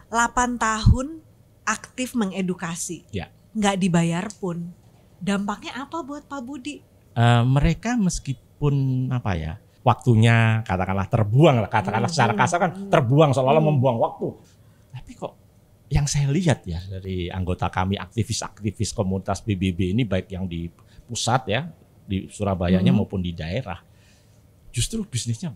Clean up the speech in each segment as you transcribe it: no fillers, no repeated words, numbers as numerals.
8 tahun aktif mengedukasi, nggak dibayar pun. Dampaknya apa buat Pak Budi? Mereka meskipun waktunya katakanlah terbuang lah, katakanlah secara kasar kan terbuang, seolah-olah membuang waktu. Tapi kok yang saya lihat ya dari anggota kami aktivis-aktivis komunitas BBB ini, baik yang di pusat ya, di Surabayanya maupun di daerah, justru bisnisnya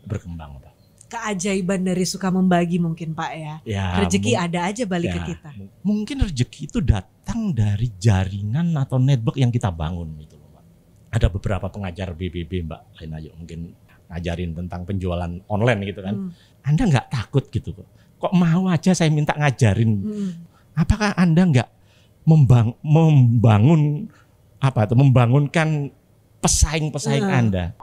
berkembang, Pak. Keajaiban dari suka membagi mungkin, Pak ya. Rezeki ada aja balik ke kita. Mungkin rezeki itu datang dari jaringan atau network yang kita bangun gitu loh, Pak. Ada beberapa pengajar BBB, Mbak Ainayu, mungkin ngajarin tentang penjualan online gitu kan. Anda nggak takut gitu kok mau aja saya minta ngajarin. Apakah Anda nggak membangunkan pesaing-pesaing Anda?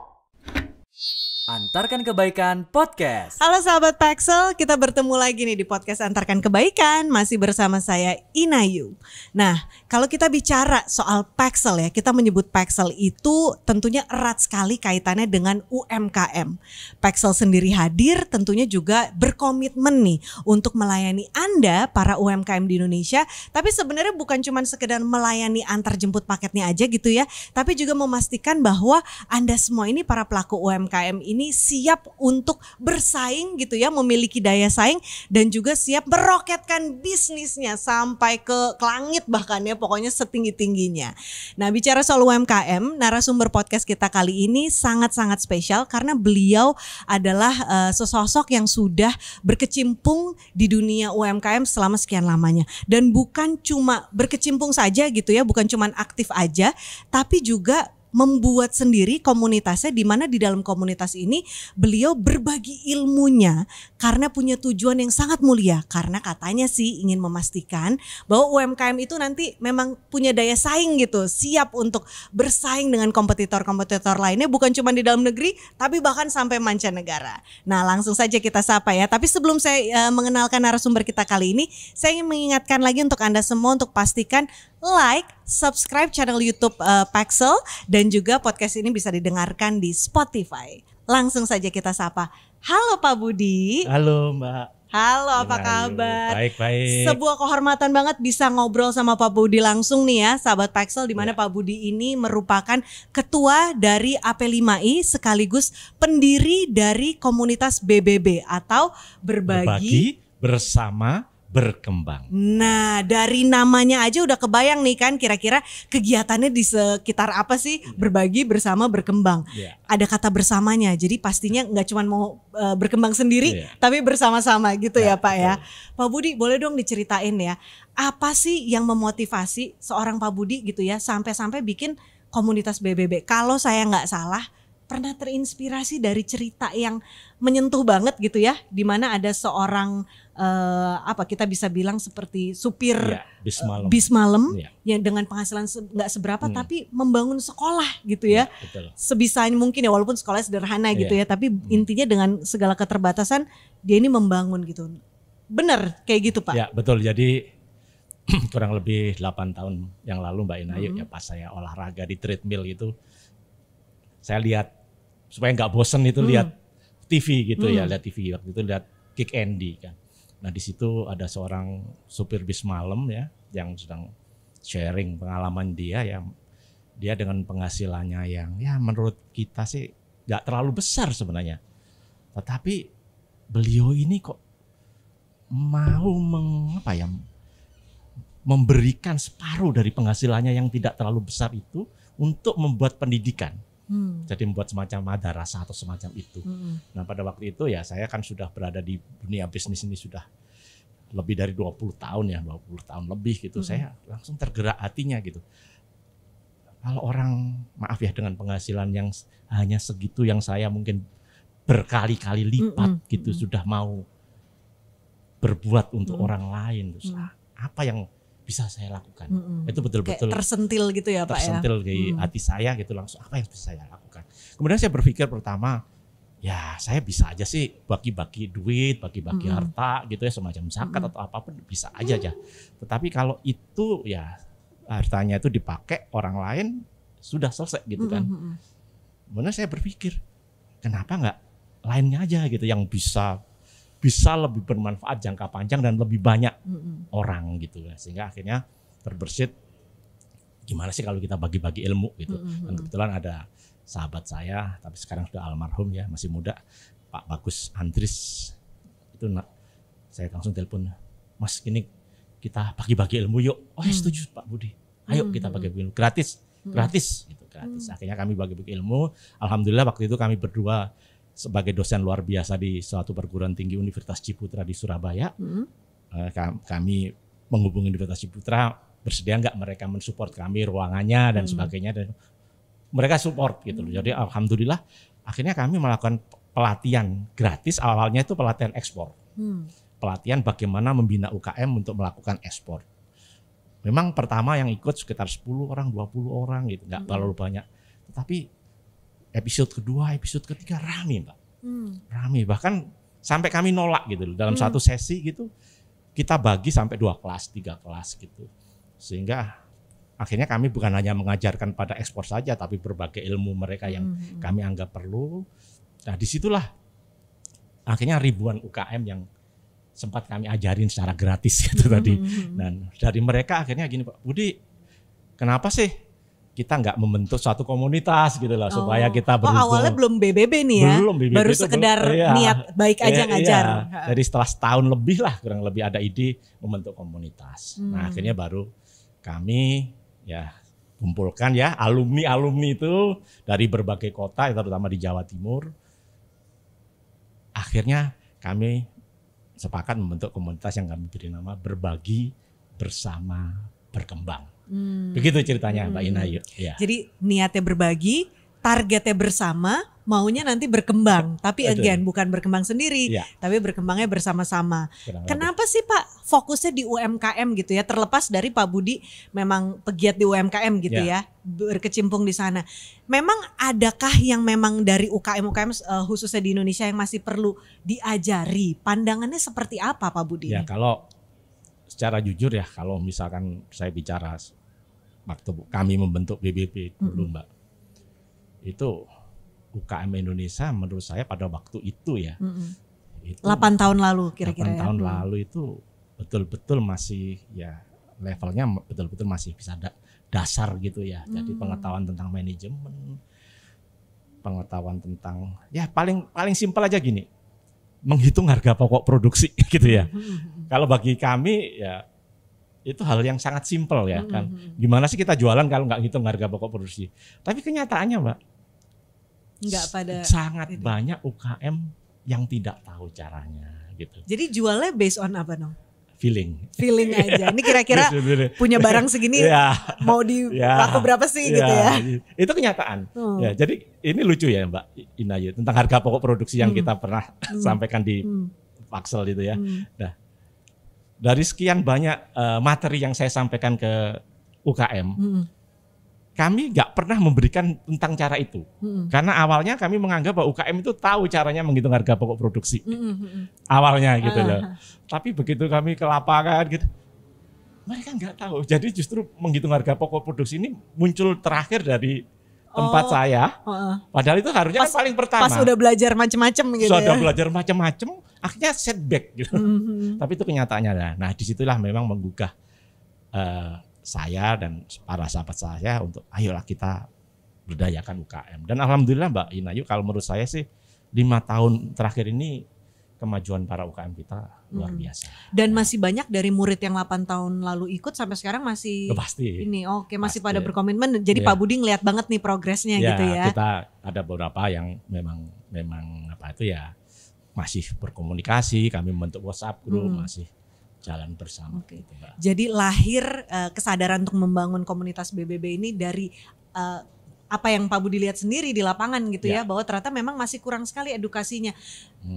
Antarkan Kebaikan Podcast. Halo sahabat Paxel, kita bertemu lagi nih di podcast Antarkan Kebaikan, masih bersama saya Inayu. Nah, kalau kita bicara soal Paxel ya, kita menyebut Paxel itu tentunya erat sekali kaitannya dengan UMKM. Paxel sendiri hadir tentunya juga berkomitmen nih untuk melayani Anda para UMKM di Indonesia, tapi sebenarnya bukan cuma sekedar melayani antar jemput paketnya aja gitu ya, tapi juga memastikan bahwa Anda semua ini para pelaku UMKM ini siap untuk bersaing gitu ya, memiliki daya saing dan juga siap meroketkan bisnisnya sampai ke langit bahkan ya, pokoknya setinggi-tingginya. Nah, bicara soal UMKM, narasumber podcast kita kali ini sangat-sangat spesial karena beliau adalah sesosok yang sudah berkecimpung di dunia UMKM selama sekian lamanya. Dan bukan cuma berkecimpung saja gitu ya, bukan cuma aktif aja, tapi juga membuat sendiri komunitasnya, di mana di dalam komunitas ini beliau berbagi ilmunya karena punya tujuan yang sangat mulia, karena katanya sih ingin memastikan bahwa UMKM itu nanti memang punya daya saing gitu, siap untuk bersaing dengan kompetitor-kompetitor lainnya, bukan cuma di dalam negeri tapi bahkan sampai mancanegara. Nah, langsung saja kita sapa ya. Tapi sebelum saya mengenalkan narasumber kita kali ini, saya ingin mengingatkan lagi untuk Anda semua untuk pastikan like, subscribe channel YouTube Paxel, dan juga podcast ini bisa didengarkan di Spotify. Langsung saja kita sapa. Halo Pak Budi. Halo Mbak. Halo, apa kabar? Baik-baik. Sebuah kehormatan banget bisa ngobrol sama Pak Budi langsung nih ya, sahabat Paxel, di mana Pak Budi ini merupakan ketua dari AP5I sekaligus pendiri dari komunitas BBB atau Berbagi Bersama Berkembang. Nah, dari namanya aja udah kebayang nih kan kira-kira kegiatannya di sekitar apa sih? Berbagi bersama berkembang. Ada kata bersamanya, jadi pastinya nggak cuma mau berkembang sendiri, tapi bersama-sama gitu ya Pak ya. Pak Budi, boleh dong diceritain ya, apa sih yang memotivasi seorang Pak Budi gitu ya sampai-sampai bikin komunitas BBB? Kalau saya nggak salah, pernah terinspirasi dari cerita yang menyentuh banget gitu ya, di mana ada seorang kita bisa bilang seperti supir bis malam yang dengan penghasilan nggak seberapa tapi membangun sekolah gitu ya, sebisanya mungkin ya, walaupun sekolahnya sederhana gitu ya, tapi intinya dengan segala keterbatasan dia ini membangun gitu. Benar kayak gitu Pak? Ya betul, jadi kurang lebih 8 tahun yang lalu Mbak Inayu ya, pas saya olahraga di treadmill gitu, saya lihat supaya nggak bosen itu lihat TV gitu ya, lihat TV waktu itu, lihat Kick Andy kan. Nah di situ ada seorang supir bis malam ya yang sedang sharing pengalaman dia, yang dia dengan penghasilannya yang ya menurut kita sih nggak terlalu besar sebenarnya, tetapi beliau ini kok mau memberikan separuh dari penghasilannya yang tidak terlalu besar itu untuk membuat pendidikan. Jadi membuat semacam madrasah atau semacam itu. Nah pada waktu itu ya saya kan sudah berada di dunia bisnis ini sudah lebih dari 20 tahun ya, 20 tahun lebih gitu. Saya langsung tergerak hatinya gitu. Kalau orang, maaf ya, dengan penghasilan yang hanya segitu, yang saya mungkin berkali-kali lipat gitu sudah mau berbuat untuk orang lain, terus apa yang bisa saya lakukan? Itu betul-betul kayak tersentil gitu ya Pak ya. Tersentil di hati saya gitu, langsung apa yang bisa saya lakukan. Kemudian saya berpikir pertama, ya saya bisa aja sih bagi-bagi duit, bagi-bagi harta gitu ya, semacam zakat atau apapun bisa aja. Tetapi kalau itu ya hartanya itu dipakai orang lain, sudah selesai gitu kan. Kemudian saya berpikir, kenapa nggak lainnya aja gitu yang bisa bisa lebih bermanfaat jangka panjang dan lebih banyak orang gitu ya. Sehingga akhirnya terbersit gimana sih kalau kita bagi-bagi ilmu gitu. Dan kebetulan ada sahabat saya tapi sekarang sudah almarhum ya, masih muda, Pak Bagus Andris. Itu saya langsung telepon, Mas ini kita bagi-bagi ilmu yuk. Oh ya setuju Pak Budi. Ayo kita bagi-bagi ilmu gratis gitu, gratis. Akhirnya kami bagi-bagi ilmu. Alhamdulillah waktu itu kami berdua sebagai dosen luar biasa di suatu perguruan tinggi Universitas Ciputra di Surabaya. Kami menghubungi Universitas Ciputra, bersedia nggak mereka mensupport kami ruangannya dan sebagainya, dan mereka support gitu loh. Jadi alhamdulillah akhirnya kami melakukan pelatihan gratis. Awalnya itu pelatihan ekspor. Pelatihan bagaimana membina UKM untuk melakukan ekspor. Memang pertama yang ikut sekitar 10 orang, 20 orang gitu, nggak terlalu banyak. Tetapi episode kedua, episode ketiga rame Mbak. Rame, bahkan sampai kami nolak gitu loh. Dalam satu sesi gitu, kita bagi sampai 2 kelas, 3 kelas gitu. Sehingga akhirnya kami bukan hanya mengajarkan pada ekspor saja, tapi berbagai ilmu mereka yang kami anggap perlu. Nah disitulah akhirnya ribuan UKM yang sempat kami ajarin secara gratis gitu tadi. Dan dari mereka akhirnya gini Pak Budi, kenapa sih kita nggak membentuk suatu komunitas gitu loh supaya kita berhubung. Awalnya belum BBB nih ya, belum, BBB baru sekedar niat baik aja ngajar. Jadi setelah setahun lebih lah kurang lebih ada ide membentuk komunitas. Nah akhirnya baru kami ya kumpulkan ya alumni itu dari berbagai kota, terutama di Jawa Timur. Akhirnya kami sepakat membentuk komunitas yang kami beri nama Berbagi Bersama Berkembang. Begitu ceritanya Mbak Inayu. Ya. Jadi niatnya berbagi, targetnya bersama, maunya nanti berkembang. Tapi again bukan berkembang sendiri, tapi berkembangnya bersama-sama. Kenapa sih Pak fokusnya di UMKM gitu ya? Terlepas dari Pak Budi memang pegiat di UMKM gitu ya, berkecimpung di sana. Memang adakah yang memang dari UKM khususnya di Indonesia yang masih perlu diajari? Pandangannya seperti apa Pak Budi? Ya kalau secara jujur ya, kalau misalkan saya bicara waktu kami membentuk BBB dulu Mbak, itu UKM Indonesia menurut saya pada waktu itu ya, itu 8 tahun lalu kira-kira 8 tahun lalu itu betul-betul masih ya levelnya betul-betul masih bisa dasar gitu ya. Jadi pengetahuan tentang manajemen, pengetahuan tentang ya paling simpel aja gini, menghitung harga pokok produksi gitu ya. Kalau bagi kami ya itu hal yang sangat simpel ya kan. Gimana sih kita jualan kalau nggak ngitung harga pokok produksi? Tapi kenyataannya Mbak, nggak pada sangat banyak UKM yang tidak tahu caranya gitu. Jadi jualnya based on apa dong? Feeling aja. Ini kira-kira punya barang segini mau di laku berapa sih gitu ya? Itu kenyataan. Ya, jadi ini lucu ya Mbak Inayu tentang harga pokok produksi yang kita pernah sampaikan di Paksel itu ya. Nah, dari sekian banyak materi yang saya sampaikan ke UKM, kami nggak pernah memberikan tentang cara itu. Karena awalnya kami menganggap bahwa UKM itu tahu caranya menghitung harga pokok produksi. Awalnya gitu loh. Tapi begitu kami ke lapangan gitu, mereka nggak tahu. Jadi justru menghitung harga pokok produksi ini muncul terakhir dari tempat saya. Padahal itu harusnya kan paling pertama. Pas udah belajar macam-macam gitu sudah belajar macam-macam, akhirnya setback gitu. Tapi itu kenyataannya. Nah disitulah memang menggugah saya dan para sahabat saya untuk ayolah kita berdayakan UKM. Dan alhamdulillah Mbak Inayu, kalau menurut saya sih 5 tahun terakhir ini kemajuan para UKM kita luar biasa. Dan masih banyak dari murid yang 8 tahun lalu ikut sampai sekarang masih pasti. Ini masih pada berkomitmen. Jadi Pak Budi ngeliat banget nih progresnya gitu ya. Kita ada beberapa yang memang apa itu ya masih berkomunikasi, kami membentuk WhatsApp group, masih jalan bersama. Gitu, Mbak. Jadi lahir kesadaran untuk membangun komunitas BBB ini dari apa yang Pak Budi lihat sendiri di lapangan gitu ya, bahwa ternyata memang masih kurang sekali edukasinya.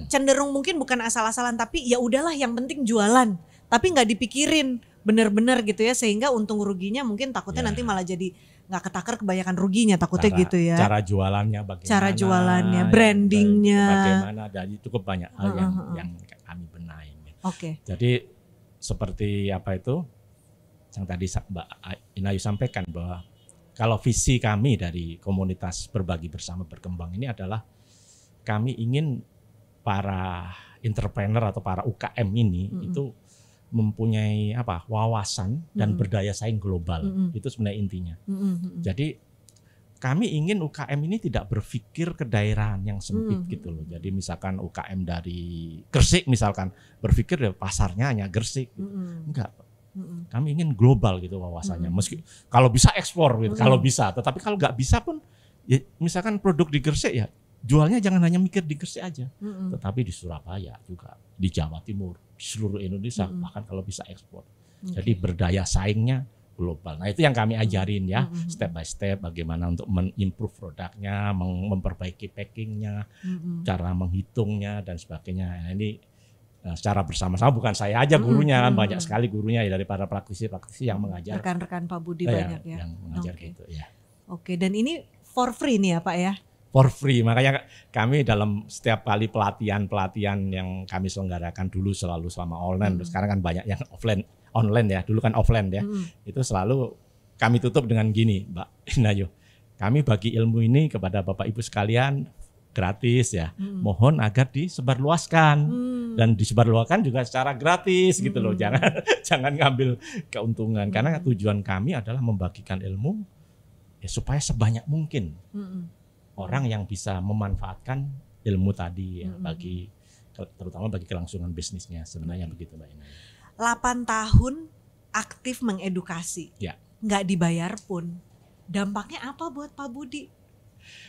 Cenderung mungkin bukan asal-asalan, tapi ya udahlah yang penting jualan, tapi nggak dipikirin bener-bener gitu ya, sehingga untung ruginya mungkin takutnya nanti malah jadi nggak ketakar kebanyakan ruginya takutnya gitu ya. Cara jualannya bagaimana? Cara jualannya, brandingnya. Bagaimana? Dan cukup banyak hal yang kami benahin. Jadi seperti apa itu yang tadi Mbak Inayu sampaikan, bahwa kalau visi kami dari komunitas Berbagi Bersama Berkembang ini adalah kami ingin para entrepreneur atau para UKM ini itu mempunyai wawasan dan berdaya saing global. Itu sebenarnya intinya. Jadi kami ingin UKM ini tidak berpikir kedaerahan yang sempit gitu loh. Jadi misalkan UKM dari Gresik misalkan berpikir pasarnya hanya Gresik gitu. Enggak. Kami ingin global gitu wawasannya. Meski kalau bisa ekspor gitu, kalau bisa. Tetapi kalau nggak bisa pun ya misalkan produk di Gresik ya jualnya jangan hanya mikir di Gresik aja. Tetapi di Surabaya juga, di Jawa Timur, di seluruh Indonesia bahkan kalau bisa ekspor. Jadi berdaya saingnya global. Nah itu yang kami ajarin ya, step by step bagaimana untuk mengimprove produknya, memperbaiki packingnya, cara menghitungnya dan sebagainya. Nah, ini secara bersama-sama bukan saya aja gurunya, banyak sekali gurunya ya dari para praktisi-praktisi yang mengajar. Rekan-rekan Pak Budi banyak ya. Yang mengajar gitu ya. Oke, dan ini for free nih ya Pak ya? For free, makanya kami dalam setiap kali pelatihan yang kami selenggarakan dulu selalu selama online, terus sekarang kan banyak yang online ya, dulu kan offline ya, itu selalu kami tutup dengan gini Mbak Inayu, kami bagi ilmu ini kepada Bapak Ibu sekalian gratis ya, mohon agar disebarluaskan dan disebarluaskan juga secara gratis gitu loh, jangan ngambil keuntungan karena tujuan kami adalah membagikan ilmu ya supaya sebanyak mungkin orang yang bisa memanfaatkan ilmu tadi ya, terutama bagi kelangsungan bisnisnya sebenarnya begitu Mbak Ina. 8 tahun aktif mengedukasi, ya. Nggak dibayar pun, dampaknya apa buat Pak Budi?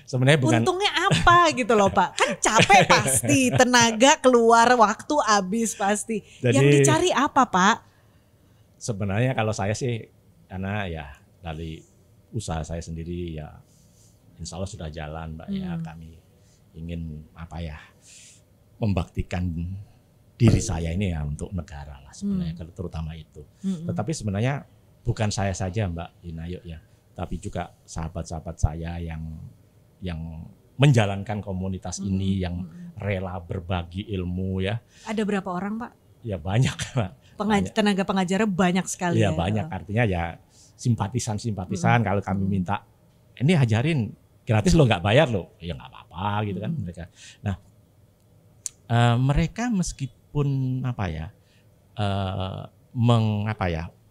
Sebenarnya bukan. Untungnya apa gitu loh Pak? Kan capek pasti, tenaga keluar, waktu habis pasti. Jadi, yang dicari apa Pak? Sebenarnya kalau saya sih karena ya dari usaha saya sendiri ya insya Allah sudah jalan Mbak ya, kami ingin membaktikan diri saya ini ya untuk negara lah sebenarnya terutama itu. Tetapi sebenarnya bukan saya saja Mbak Inayu ya, tapi juga sahabat-sahabat saya yang menjalankan komunitas ini yang rela berbagi ilmu ya. Ada berapa orang Pak? Ya banyak Pak. Tenaga pengajarnya banyak sekali ya. Ya banyak, artinya ya simpatisan kalau kami minta ini ajarin gratis lo nggak bayar lo, ya nggak apa-apa gitu kan mereka. Nah mereka meskipun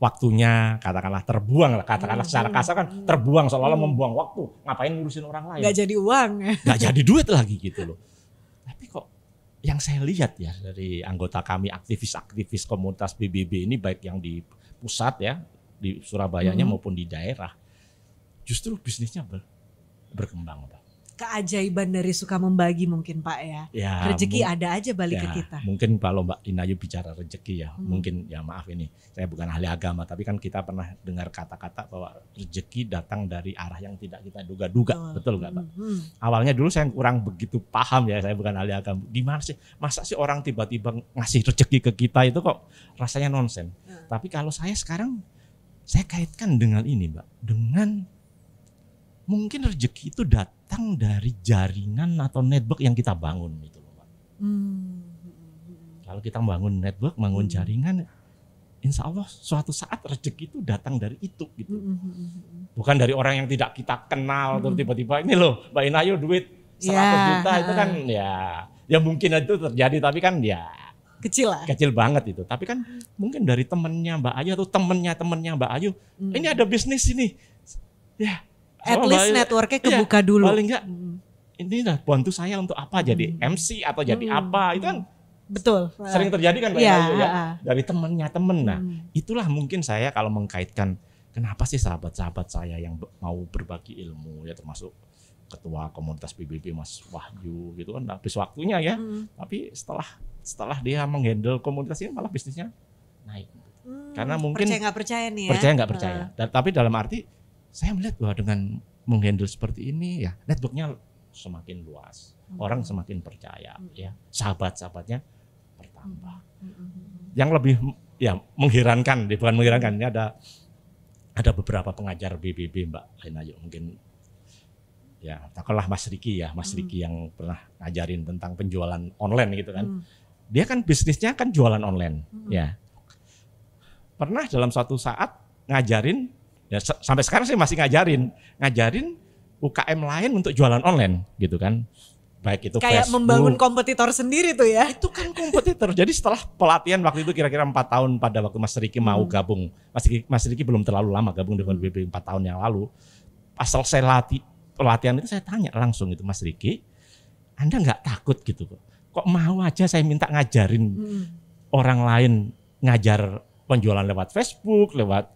waktunya katakanlah terbuang lah, katakanlah secara kasar kan terbuang seolah-olah membuang waktu, ngapain ngurusin orang lain? Nggak jadi uang, nggak jadi duit lagi gitu loh. Tapi kok yang saya lihat ya dari anggota kami aktivis komunitas BBB ini baik yang di pusat ya di Surabayanya maupun di daerah, justru bisnisnya berkembang Pak. Keajaiban dari suka membagi mungkin Pak ya. Rezeki ada aja balik ke kita. Mungkin kalau Mbak Inayu bicara rezeki ya, mungkin ya maaf ini saya bukan ahli agama, tapi kan kita pernah dengar kata-kata bahwa rezeki datang dari arah yang tidak kita duga-duga, betul nggak Pak? Awalnya dulu saya kurang begitu paham ya, saya bukan ahli agama. Gimana sih, masa sih orang tiba-tiba ngasih rezeki ke kita itu kok rasanya nonsen. Tapi kalau saya sekarang saya kaitkan dengan ini Mbak, dengan mungkin rezeki itu datang dari jaringan atau network yang kita bangun gitu loh Pak. Kalau kita bangun network, bangun jaringan, insya Allah suatu saat rezeki itu datang dari itu gitu. Bukan dari orang yang tidak kita kenal terus tiba-tiba ini loh Mbak Inayu duit 100 juta itu kan ya mungkin itu terjadi tapi kan ya kecil banget itu. Tapi kan mungkin dari temennya Mbak Ayu atau temennya Mbak Ayu, ini ada bisnis ini ya. At least networknya kebuka dulu. Paling enggak ini dah bantu saya untuk apa, jadi MC atau jadi apa, itu kan betul. Sering terjadi kan Mbak Ayu ya. Dari temennya temen. Nah itulah mungkin saya kalau mengkaitkan kenapa sih sahabat-sahabat saya yang mau berbagi ilmu ya, termasuk ketua komunitas PBB Mas Wahyu gitu kan habis waktunya ya. Tapi setelah dia menghandle komunitas ini malah bisnisnya naik. Karena mungkin percaya nggak percaya nih ya. Percaya nggak percaya. Tapi dalam arti saya melihat bahwa dengan menghandle seperti ini ya networknya semakin luas, orang semakin percaya ya, sahabat-sahabatnya bertambah. Yang lebih ya mengherankan, bukan mengherankan, ini ada beberapa pengajar BBB Mbak Inayu mungkin ya, takallah Mas Riki yang pernah ngajarin tentang penjualan online gitu kan. Dia kan bisnisnya kan jualan online ya. Pernah dalam suatu saat ngajarin ya, sampai sekarang sih masih ngajarin UKM lain untuk jualan online gitu kan. baik itu kayak Facebook, membangun kompetitor sendiri tuh ya. itu kan kompetitor. Jadi setelah pelatihan waktu itu kira-kira 4 tahun pada waktu Mas Riki mau gabung, Mas Riki belum terlalu lama gabung dengan BB 4 tahun yang lalu. Pas selesai pelatihan itu saya tanya langsung itu, Mas Riki, Anda nggak takut gitu kok mau aja saya minta ngajarin orang lain, ngajar penjualan lewat Facebook, lewat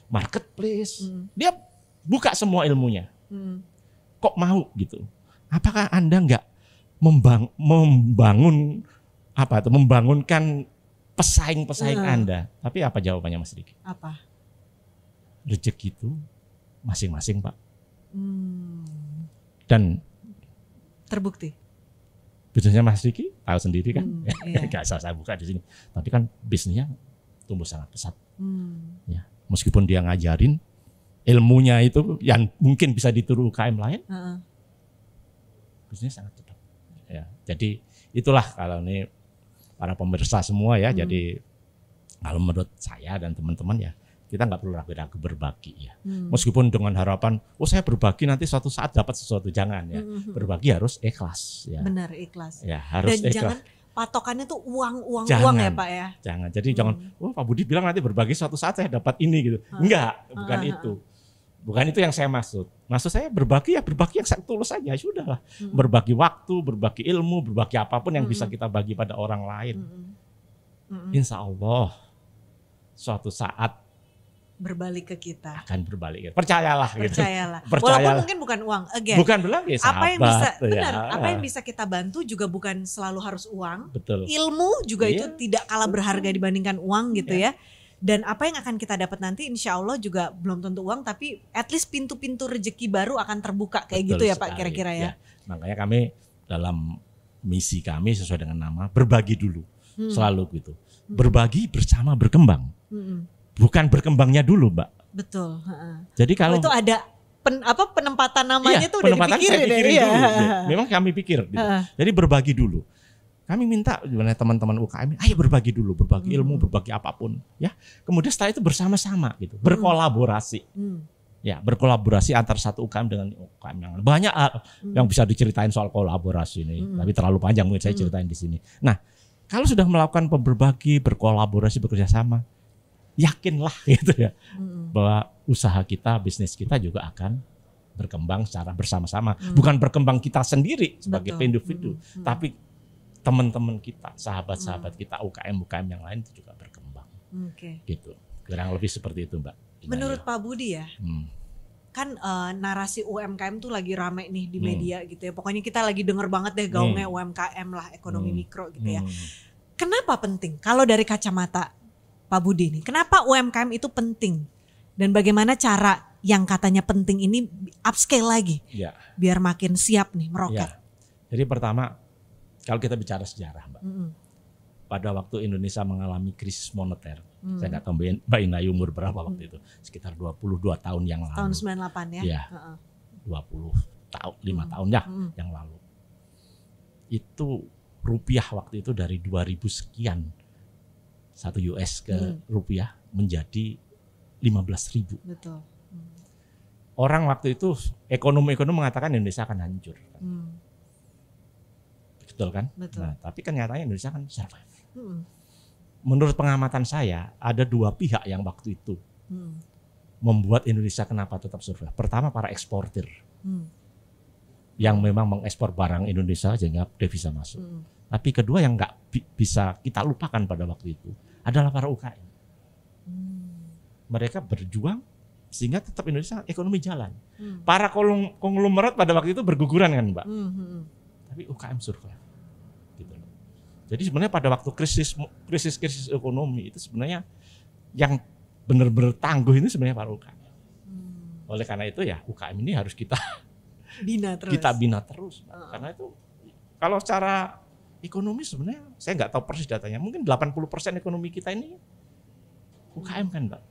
marketplace, dia buka semua ilmunya. Kok mau gitu? Apakah Anda nggak membangunkan pesaing-pesaing Anda? Tapi apa jawabannya Mas Riki? Apa? Rezeki itu masing-masing, Pak. Dan terbukti. bisnisnya Mas Riki tahu sendiri kan, iya. Gak usah saya buka di sini. Tapi kan bisnisnya tumbuh sangat pesat. Ya, meskipun dia ngajarin ilmunya itu yang mungkin bisa ditiru UKM lain, bisnisnya sangat cepat. Ya, jadi itulah kalau ini para pemirsa semua ya. Jadi kalau menurut saya dan teman-teman ya, kita nggak perlu ragu-ragu berbagi ya. Meskipun dengan harapan, saya berbagi nanti suatu saat dapat sesuatu, jangan ya. Berbagi harus ikhlas ya. Benar, ikhlas. Ya, harus dan ikhlas. Jangan patokannya tuh uang Jangan. ya Pak ya. Jangan. Jadi jangan, Pak Budi bilang nanti berbagi suatu saat saya dapat ini gitu. Enggak, bukan itu. Bukan itu yang saya maksud. Maksud saya berbagi yang tulus saja, sudahlah. Berbagi waktu, berbagi ilmu, berbagi apapun yang bisa kita bagi pada orang lain. Insya Allah suatu saat berbalik ke kita. Akan berbalik. Percayalah. Percayalah. Gitu. Walaupun mungkin bukan uang. Again, bukan berbagi, sahabat. Apa yang bisa kita bantu juga bukan selalu harus uang. Betul. Ilmu juga itu tidak kalah berharga dibandingkan uang gitu ya. Dan apa yang akan kita dapat nanti insya Allah juga belum tentu uang, tapi at least pintu-pintu rezeki baru akan terbuka kayak Betul gitu ya sekali. Pak kira-kira ya. Makanya kami dalam misi kami sesuai dengan nama berbagi dulu. Selalu gitu. Berbagi bersama berkembang. Bukan berkembangnya dulu, Mbak. Betul. Jadi kalau itu ada penempatan namanya tuh udah penempatan dipikirin saya pikirin ya. dulu. Memang kami pikir gitu. Jadi berbagi dulu. Kami minta gimana teman-teman UKM, ayo berbagi dulu, berbagi ilmu, berbagi apapun, ya. Kemudian setelah itu bersama-sama gitu, berkolaborasi. Ya, berkolaborasi antar satu UKM dengan UKM yang lain. Banyak yang bisa diceritain soal kolaborasi ini, tapi terlalu panjang mungkin saya ceritain di sini. Nah, kalau sudah melakukan berbagi, berkolaborasi, bekerja sama, yakinlah gitu ya, bahwa usaha kita, bisnis kita juga akan berkembang secara bersama-sama. Bukan berkembang kita sendiri sebagai individu, tapi teman-teman kita, sahabat-sahabat kita, UKM yang lain itu juga berkembang. Gitu. Kurang lebih seperti itu, Mbak. Menurut Pak Budi ya, kan narasi UMKM tuh lagi rame nih di media gitu ya. Pokoknya kita lagi denger banget deh gaungnya UMKM lah, ekonomi mikro gitu ya. Kenapa penting? Kalau dari kacamata Pak Budi nih, kenapa UMKM itu penting? Dan bagaimana cara yang katanya penting ini upscale lagi? Ya. Biar makin siap nih meroket. Ya. Jadi pertama, kalau kita bicara sejarah, Mbak. Pada waktu Indonesia mengalami krisis moneter, saya nggak tahu Mbak Inayu umur berapa waktu itu, sekitar 22 tahun yang lalu. Tahun 98 ya? Iya, 20 tahun, 5 tahun ya yang lalu. Itu rupiah waktu itu dari 2000 sekian, 1 US ke rupiah menjadi 15.000. Betul. Orang waktu itu ekonomi mengatakan Indonesia akan hancur. Betul kan? Betul. Nah, tapi kenyataannya Indonesia kan survive. Menurut pengamatan saya, ada 2 pihak yang waktu itu membuat Indonesia kenapa tetap survive. Pertama, para eksportir yang memang mengekspor barang Indonesia sehingga devisa masuk. Tapi kedua yang nggak bisa kita lupakan pada waktu itu adalah para UKM. Mereka berjuang sehingga tetap Indonesia ekonomi jalan. Para konglomerat pada waktu itu berguguran kan, Mbak. Tapi UKM survive. Gitu. Jadi sebenarnya pada waktu krisis ekonomi itu sebenarnya yang benar-benar tangguh ini sebenarnya para UKM. Oleh karena itu ya UKM ini harus kita bina terus. Karena itu kalau secara ekonomi sebenarnya saya nggak tahu persis datanya. Mungkin 80% ekonomi kita ini UKM kan, Mbak.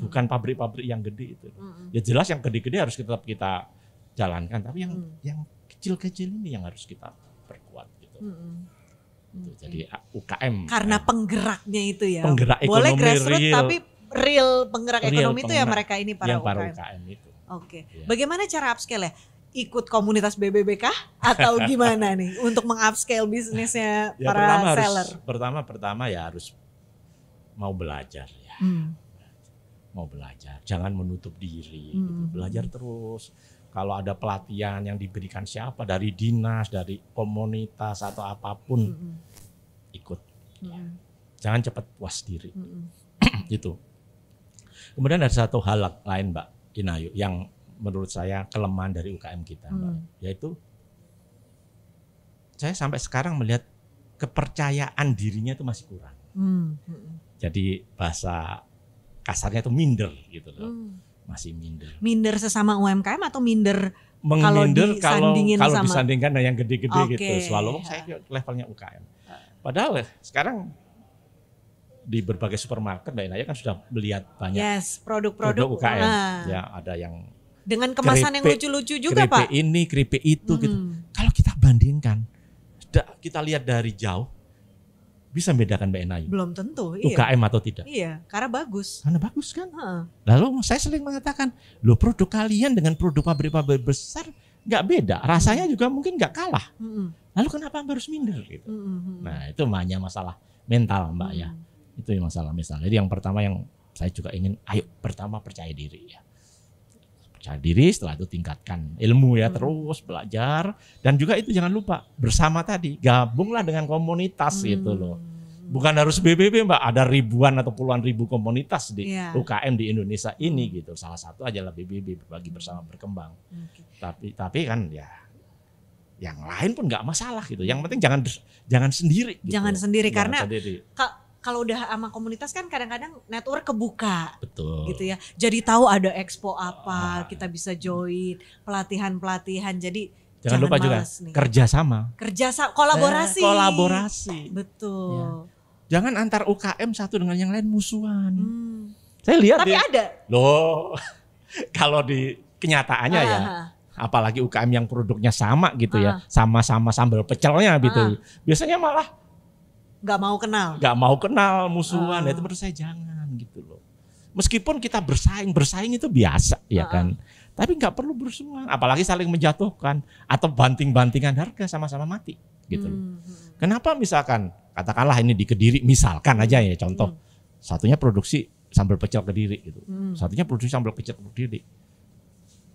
Bukan pabrik-pabrik yang gede itu. Ya jelas yang gede-gede harus tetap kita jalankan, tapi yang kecil-kecil ini yang harus kita perkuat gitu. Jadi UKM karena penggeraknya itu ya. Penggerak boleh ekonomi grassroots real, tapi real penggerak ekonomi itu ya mereka ini para UKM UKM itu. Oke. Ya. Bagaimana cara upscale ya? ikut komunitas BBB kah atau gimana nih untuk mengupscale bisnisnya para seller? Pertama ya harus mau belajar ya. Mau belajar, jangan menutup diri, gitu. Belajar terus. Kalau ada pelatihan yang diberikan siapa dari dinas, dari komunitas atau apapun, ikut. Jangan cepat puas diri. Itu. Kemudian ada satu hal lain Mbak Inayu yang menurut saya kelemahan dari UKM kita, Mbak, yaitu saya sampai sekarang melihat kepercayaan dirinya itu masih kurang. Jadi bahasa kasarnya itu minder gitu loh. Masih minder. Minder sesama UMKM atau minder menghindar kalau sama disandingkan dengan yang gede-gede gitu. Selalu saya levelnya UKM. Padahal sekarang di berbagai supermarket Mbak Inaya kan sudah melihat banyak produk UKM. Ya, ada yang dengan kemasan yang lucu-lucu juga keripik Pak. Ini, keripik itu gitu. Kalau kita bandingkan, kita lihat dari jauh, bisa membedakan Mbak Inayu? Belum tentu, UKM atau tidak? Iya, karena bagus. Karena bagus kan? Lalu saya sering mengatakan, loh produk kalian dengan produk pabrik-pabrik besar nggak beda, rasanya juga mungkin nggak kalah. Lalu kenapa harus minder gitu? Nah itu hanya masalah mental Mbak ya. Itu yang masalah mental. Jadi yang pertama yang saya juga ingin, ayo pertama percaya diri ya. Percaya diri, setelah itu tingkatkan ilmu ya, terus belajar. Dan juga itu jangan lupa, bersama tadi, gabunglah dengan komunitas gitu loh. Bukan harus BBB Mbak, ada ribuan atau puluhan ribu komunitas di UKM di Indonesia ini gitu. Salah satu ajalah BBB, berbagi bersama berkembang. Tapi kan ya, yang lain pun nggak masalah gitu. Yang penting jangan sendiri. Gitu. Jangan sendiri karena kalau udah sama komunitas kan kadang-kadang network kebuka. Betul. Gitu ya. Jadi tahu ada expo apa, kita bisa join pelatihan-pelatihan. Jadi jangan lupa juga kerjasama. Kolaborasi. Betul. Ya. Jangan antar UKM satu dengan yang lain musuhan. Saya lihat tapi ada. Loh, kalau di kenyataannya ya, apalagi UKM yang produknya sama gitu ya, sama-sama sambal pecelnya gitu. Biasanya malah nggak mau kenal musuhan. Itu menurut saya jangan gitu loh. Meskipun kita bersaing itu biasa ya kan. Tapi nggak perlu bersuang, apalagi saling menjatuhkan atau banting-bantingan harga sama-sama mati gitu loh. Kenapa misalkan katakanlah ini di Kediri misalkan aja ya contoh, satunya produksi sambal pecel Kediri gitu, satunya produksi sambal pecel Kediri.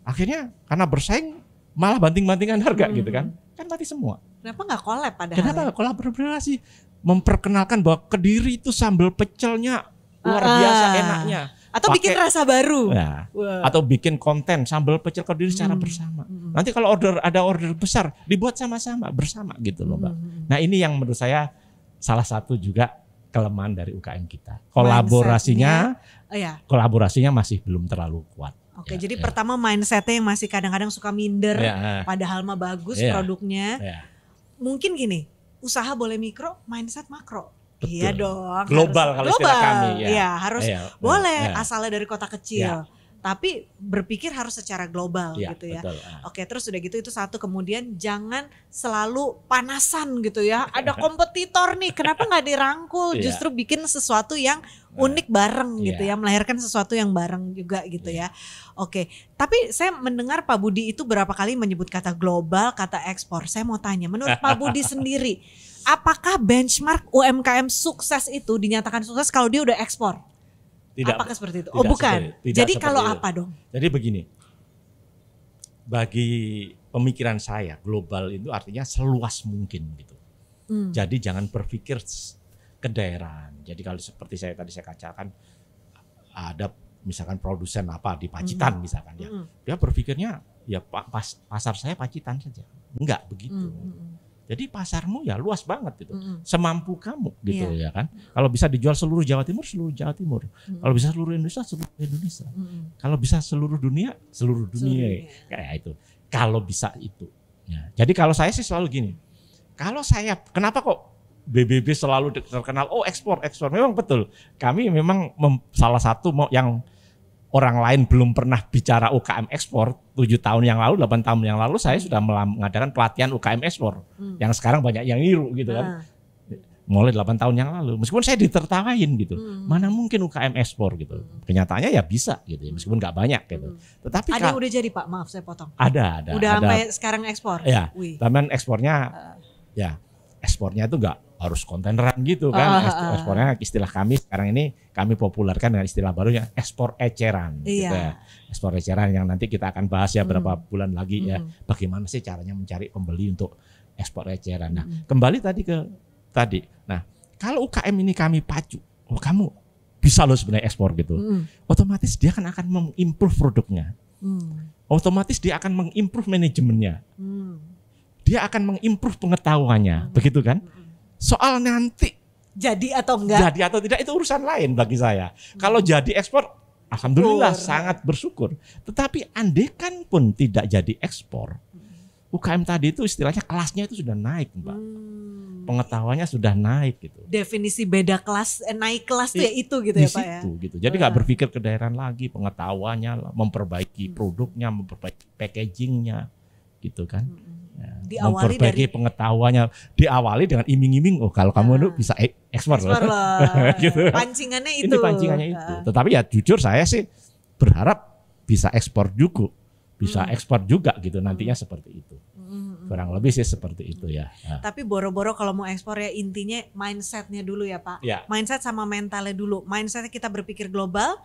Akhirnya karena bersaing malah banting-bantingan harga gitu kan mati semua. Kenapa nggak collab padahal? Kenapa kolaborasi? Memperkenalkan bahwa Kediri itu sambal pecelnya luar biasa enaknya. Atau bikin rasa baru. Ya, atau bikin konten sambal pecel Kediri secara bersama. Nanti kalau ada order besar dibuat sama-sama bersama gitu loh Mbak. Nah ini yang menurut saya salah satu juga kelemahan dari UKM kita. Kolaborasinya masih belum terlalu kuat. Oke, jadi pertama mindsetnya yang masih kadang-kadang suka minder, padahal mah bagus produknya. Mungkin gini, usaha boleh mikro, mindset makro. Betul. Iya dong. Global kalau istilah kami. Iya harus boleh asalnya dari kota kecil. Tapi berpikir harus secara global gitu ya. Betul. Oke, terus udah gitu itu satu, kemudian jangan selalu panasan gitu ya. Ada kompetitor nih, kenapa nggak dirangkul? Justru bikin sesuatu yang unik bareng gitu ya, melahirkan sesuatu yang bareng juga gitu ya. Oke, tapi saya mendengar Pak Budi itu berapa kali menyebut kata global, kata ekspor. Saya mau tanya, menurut Pak Budi sendiri, apakah benchmark UMKM sukses itu dinyatakan sukses kalau dia udah ekspor? Tidak, apakah seperti itu? Bukan. Jadi kalau apa dong? Jadi begini, bagi pemikiran saya global itu artinya seluas mungkin gitu. Jadi jangan berpikir ke daerah. Jadi kalau seperti tadi saya katakan ada misalkan produsen apa di Pacitan misalkan ya, dia berpikirnya ya pasar saya Pacitan saja. Enggak begitu. Jadi pasarmu ya luas banget gitu, semampu kamu gitu ya kan. Kalau bisa dijual seluruh Jawa Timur, Kalau bisa seluruh Indonesia, Kalau bisa seluruh dunia. Kayak itu. Kalau bisa itu. Ya. Jadi kalau saya sih selalu gini, kenapa kok BBB selalu terkenal, ekspor. Memang betul, kami memang salah satu yang orang lain belum pernah bicara UKM ekspor. 7 tahun yang lalu, 8 tahun yang lalu saya sudah mengadakan pelatihan UKM ekspor. Yang sekarang banyak yang niru gitu kan. mulai 8 tahun yang lalu. Meskipun saya ditertawain gitu. Mana mungkin UKM ekspor gitu. Kenyataannya ya bisa gitu ya, meskipun nggak banyak gitu. Tetapi ada yang udah jadi Pak, maaf saya potong. Ada. Udah sampai sekarang ekspor. Ya. Taman ekspornya ya ekspornya itu nggak harus kontaineran gitu kan. Ekspornya istilah kami sekarang ini kami populerkan dengan istilah barunya ekspor eceran. Gitu ya. Ekspor eceran yang nanti kita akan bahas ya berapa bulan lagi ya. Bagaimana sih caranya mencari pembeli untuk ekspor eceran. Nah, kembali tadi. Nah, kalau UKM ini kami pacu, kamu bisa loh sebenarnya ekspor gitu. Otomatis dia akan mengimprove produknya. Otomatis dia akan mengimprove manajemennya. Dia akan mengimprove pengetahuannya, begitu kan? Soal nanti jadi atau enggak? Jadi atau tidak itu urusan lain bagi saya. Kalau jadi ekspor, alhamdulillah sangat bersyukur. Tetapi andekan pun tidak jadi ekspor, UKM tadi itu istilahnya kelasnya itu sudah naik, Mbak. Pengetahuannya sudah naik gitu. Definisi beda kelas, naik kelas tuh ya itu gitu ya Pak ya. Gitu. Jadi nggak berpikir ke daerah lagi, pengetahuannya, memperbaiki produknya, memperbaiki packagingnya, gitu kan. Ya, memperbaiki pengetahuannya, diawali dengan iming-iming. Oh kalau kamu bisa ekspor loh. Gitu. Pancingannya itu. Ini pancingannya itu. Tetapi ya jujur saya sih berharap bisa ekspor juga. Bisa ekspor juga gitu nantinya seperti itu. Kurang lebih sih seperti itu ya. Tapi boro-boro kalau mau ekspor ya intinya mindsetnya dulu ya Pak. Ya. Mindset sama mentalnya dulu. Mindsetnya kita berpikir global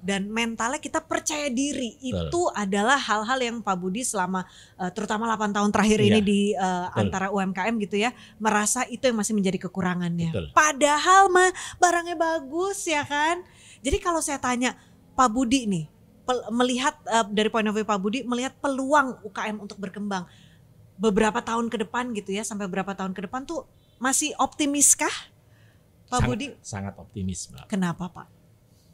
dan mentalnya kita percaya diri. Betul. Itu adalah hal-hal yang Pak Budi selama terutama 8 tahun terakhir ini di antara UMKM gitu ya. Merasa itu yang masih menjadi kekurangannya. Betul. Padahal barangnya bagus ya kan. Jadi kalau saya tanya Pak Budi nih. Melihat dari point of view Pak Budi melihat peluang UKM untuk berkembang beberapa tahun ke depan gitu ya, sampai berapa tahun ke depan tuh masih optimiskah Pak Budi? Sangat optimis, Mbak. Kenapa Pak?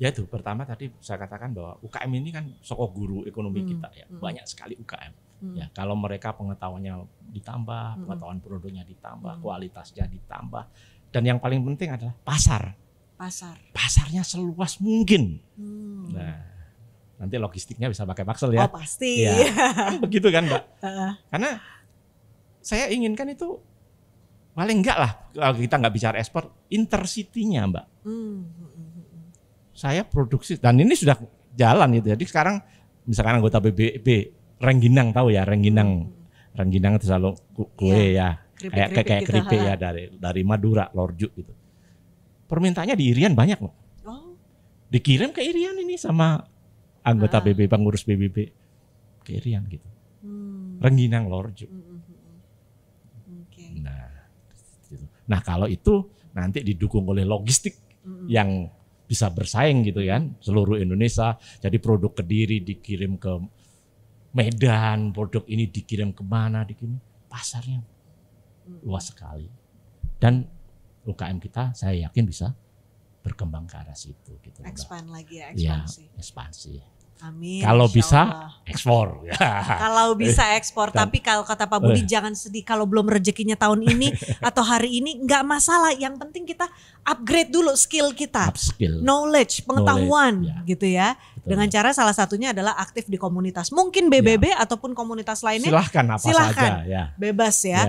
Ya itu pertama tadi saya katakan bahwa UKM ini kan sokok guru ekonomi kita ya, banyak sekali UKM. Ya kalau mereka pengetahuannya ditambah, pengetahuan produknya ditambah, kualitasnya ditambah, dan yang paling penting adalah pasarnya seluas mungkin. Nah nanti logistiknya bisa pakai Paxel ya. Oh pasti. Ya, kan begitu kan Mbak. Karena saya inginkan itu paling enggak lah kalau kita nggak bicara ekspor, intercity-nya Mbak. Saya produksi dan ini sudah jalan gitu. Jadi sekarang misalkan anggota BBB Rengginang tahu ya Rengginang itu selalu kue ya kayak keripik ya dari Madura, Lorjuk gitu. Permintaannya di Irian banyak loh. Dikirim ke Irian ini sama anggota BBB, pengurus BBB ke Irian gitu. Rengginang, Lorjuk. Nah kalau itu nanti didukung oleh logistik yang bisa bersaing gitu kan, seluruh Indonesia. Jadi produk Kediri dikirim ke Medan, produk ini dikirim kemana, pasarnya luas sekali. Dan UKM kita saya yakin bisa berkembang ke arah situ. Gitu, expand lagi ya, ekspansi. Ya, ekspansi. Amin. Kalau bisa ekspor. Kalau bisa ekspor, tapi kalau kata Pak Budi jangan sedih kalau belum rezekinya tahun ini atau hari ini, nggak masalah. Yang penting kita upgrade dulu skill kita, knowledge, pengetahuan, gitu ya. Betul. Dengan cara salah satunya adalah aktif di komunitas, mungkin BBB ataupun komunitas lainnya. Silahkan saja. Ya. Bebas ya.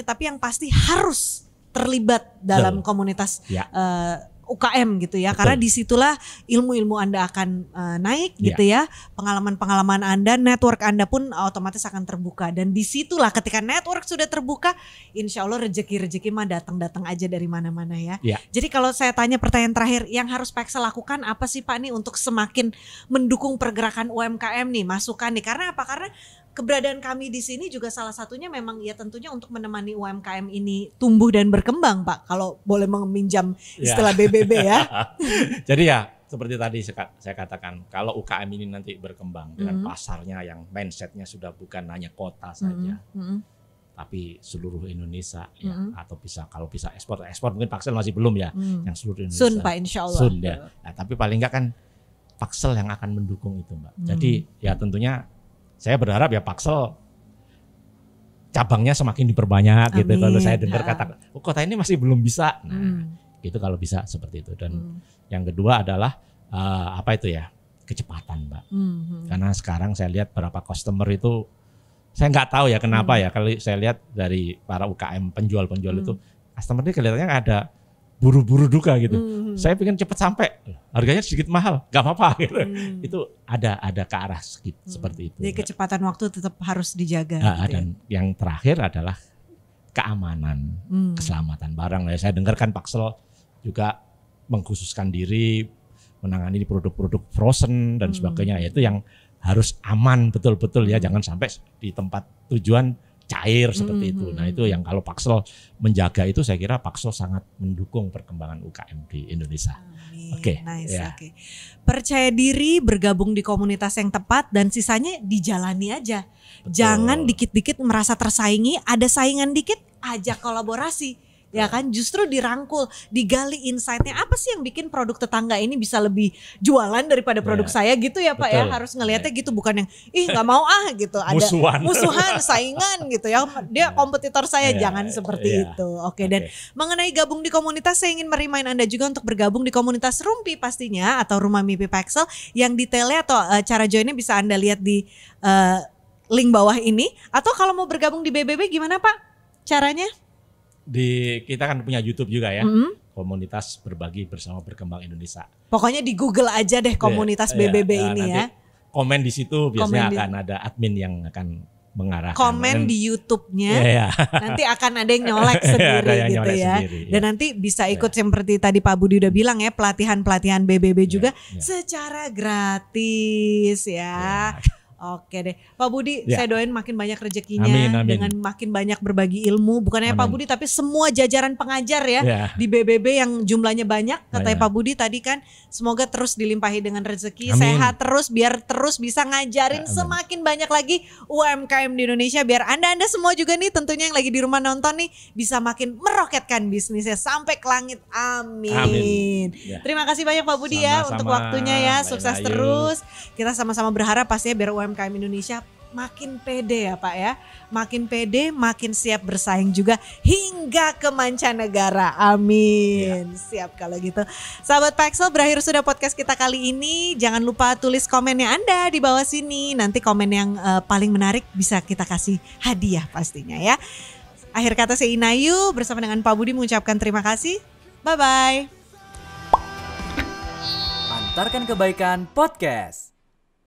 Tapi yang pasti harus terlibat dalam komunitas. UKM gitu ya. Betul. Karena disitulah ilmu-ilmu Anda akan naik gitu ya. Pengalaman-pengalaman Anda, network Anda pun otomatis akan terbuka. Dan disitulah ketika network sudah terbuka, insya Allah rezeki-rezeki mah datang-datang aja dari mana-mana ya. Jadi kalau saya tanya pertanyaan terakhir, yang harus Paxel lakukan apa sih Pak nih untuk semakin mendukung pergerakan UMKM nih, masukan nih. Karena apa? Karena keberadaan kami di sini juga salah satunya memang ya tentunya untuk menemani UMKM ini tumbuh dan berkembang Pak. Kalau boleh meminjam istilah BBB ya. Jadi ya seperti tadi saya katakan, kalau UKM ini nanti berkembang dengan pasarnya yang mindsetnya sudah bukan hanya kota saja, tapi seluruh Indonesia ya, atau kalau bisa ekspor mungkin Paxel masih belum ya, yang seluruh Indonesia. Soon Pak, insya Allah. Soon ya. Nah, tapi paling enggak kan Paxel yang akan mendukung itu Mbak. Jadi ya tentunya saya berharap ya Paxel cabangnya semakin diperbanyak. Amin. Gitu. Kalau saya dengar kata kota ini masih belum bisa. Nah, gitu kalau bisa seperti itu. Dan yang kedua adalah kecepatan Mbak. Karena sekarang saya lihat beberapa customer itu, saya nggak tahu ya kenapa ya, kalau saya lihat dari para UKM penjual-penjual itu customer ini kelihatannya ada buru-buru duka gitu. Saya pengen cepat sampai, harganya sedikit mahal, nggak apa-apa gitu. Itu ada ke arah seperti itu. Jadi kecepatan waktu tetap harus dijaga. Nah, gitu dan yang terakhir adalah keamanan, keselamatan barang. Saya dengarkan Paxel juga mengkhususkan diri menangani produk-produk frozen dan sebagainya. Itu yang harus aman betul-betul ya, jangan sampai di tempat tujuan cair seperti itu. Nah itu yang kalau Paxel menjaga itu, saya kira Paxel sangat mendukung perkembangan UKM di Indonesia. Oke, nice, ya. oke. Percaya diri, bergabung di komunitas yang tepat, dan sisanya dijalani aja. Betul. Jangan dikit-dikit merasa tersaingi, ada saingan dikit, ajak kolaborasi. Ya kan, justru dirangkul, digali insight-nya, apa sih yang bikin produk tetangga ini bisa lebih jualan daripada produk saya gitu ya Pak. Betul. Ya, harus ngelihatnya gitu, bukan yang nggak mau gitu, ada musuhan, saingan gitu ya, dia kompetitor saya, jangan seperti itu. Oke, dan mengenai gabung di komunitas, saya ingin merimain Anda juga untuk bergabung di komunitas Rumpi pastinya, atau Rumah Mimpi Paxel, yang detailnya atau cara joinnya bisa Anda lihat di link bawah ini. Atau kalau mau bergabung di BBB gimana Pak caranya? Kita kan punya YouTube juga ya, komunitas berbagi bersama berkembang Indonesia. Pokoknya di Google aja deh komunitas BBB ini ya. Komen di situ biasanya akan ada admin yang akan mengarahkan. Komen di YouTube-nya, nanti akan ada yang nyolek sendiri gitu ya. Dan nanti bisa ikut seperti tadi Pak Budi udah bilang ya, pelatihan-pelatihan BBB juga secara gratis ya. Oke deh, Pak Budi, saya doain makin banyak rezekinya, amin. dengan makin banyak berbagi ilmu. Bukannya Pak Budi, tapi semua jajaran pengajar ya di BBB yang jumlahnya banyak. Katanya Pak Budi tadi kan, semoga terus dilimpahi dengan rezeki, sehat terus, biar terus bisa ngajarin semakin banyak lagi UMKM di Indonesia. Biar Anda semua juga nih, tentunya yang lagi di rumah nonton nih, bisa makin meroketkan bisnisnya sampai ke langit. Amin. Terima kasih banyak Pak Budi ya untuk waktunya ya. Sukses terus. Kita sama-sama berharap pastinya biar UMKM Indonesia makin pede ya Pak ya. Makin pede, makin siap bersaing juga hingga ke mancanegara. Amin. Siap kalau gitu. Sahabat Paxel, berakhir sudah podcast kita kali ini. Jangan lupa tulis komennya Anda di bawah sini. Nanti komen yang paling menarik bisa kita kasih hadiah pastinya ya. Akhir kata saya Inayu bersama dengan Pak Budi mengucapkan terima kasih. Bye-bye. Antarkan Kebaikan Podcast.